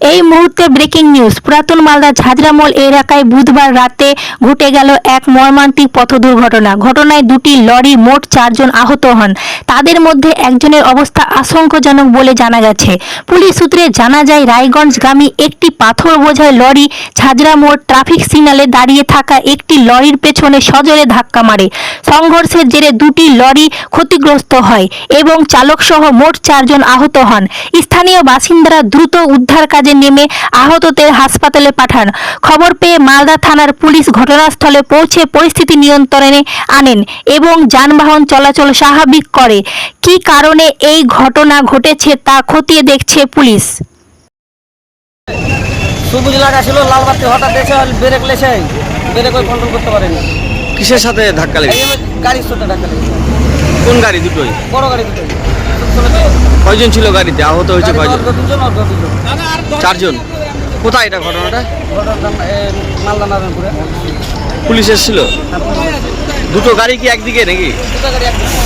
এই মুহূর্তে breaking news. পুরাতন মালদা ঝাজরামল এলাকায় বুধবার রাতে ঘটে গেল এক মর্মান্তিক পথ দুর্ঘটনা। ঘটনায় দুটি লরি, মোট 4 জন আহত হন। তাদের মধ্যে একজনের অবস্থা আশঙ্কাজনক বলে জানা গেছে। পুলিশ সূত্রে জানা যায়, রায়গঞ্জগামী একটি পাথর বোঝাই লরি ঝাজরামল ট্রাফিক সিগন্যালে দাঁড়িয়ে থাকা একটি লরির পেছনে সজোরে ধাক্কা মারে। সংঘর্ষের জেরে দুটি লরি ক্ষতিগ্রস্ত হয় এবং চালকসহ মোট 4 জন আহত হন। স্থানীয় বাসিন্দারা দ্রুত উদ্ধার কাজে নেমে আহতদের হাসপাতালে পাঠান। খবর পেয়ে মালদা থানার পুলিশ ঘটনাস্থলে পৌঁছে পরিস্থিতি নিয়ন্ত্রণে আনেন এবং যানবাহন চলাচল স্বাভাবিক করে। কী কারণে এই ঘটনা ঘটেছে তা খতিয়ে দেখছে পুলিশ। সবুজ লাগা ছিল, লাল বাতি হঠাৎ এসে ব্রেক লেছে, ব্রেক ওই কন্ট্রোল করতে পারেনি। কিসের সাথে ধাক্কা লেগেছে? গাড়ির সাথে ধাক্কা লেগেছে। কোন গাড়ি? দুটোই? বড় গাড়ি দুটোই। কয়জন ছিল গাড়িতে? আহত হয়েছে কয়জন? দুজন। 4 জন। কোথায় এটা ঘটনাটা? মালদা নারায়ণপুরে। পুলিশ এসেছিল? দুটো গাড়ি কি একদিকে নাকি? দুটো গাড়ি একদিকে।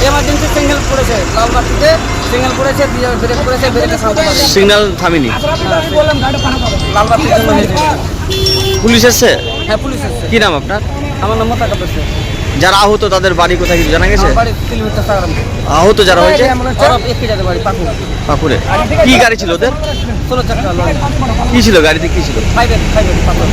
এমার্জেন্সি সিগন্যাল পড়েছে, লাল বাতিতে সিগন্যাল পড়েছে, ব্রেক করেছে, ব্রেকে সামনে পাবে। সিগন্যাল থামেনি? লাল বাতির জন্য হয়েছে। পুলিশ এসছে? হ্যাঁ, পুলিশ এসছে। কি নাম আপনার? আমার নাম মোতাকাব হোসেন। যারা আহত তাদের বাড়ি কোথায় কিছু জানা গেছে? আমার বাড়ি কিলোমিটার সাগরাম। আহত যারা হয়েছে ওরা একই জায়গায় বাড়ি, পাকুড়। পাকুড়ে। কি গাড়ি ছিল ওদের? 16 চাকা লরি। কি ছিল গাড়িতে? কি ছিল? ফাইভের পাথর।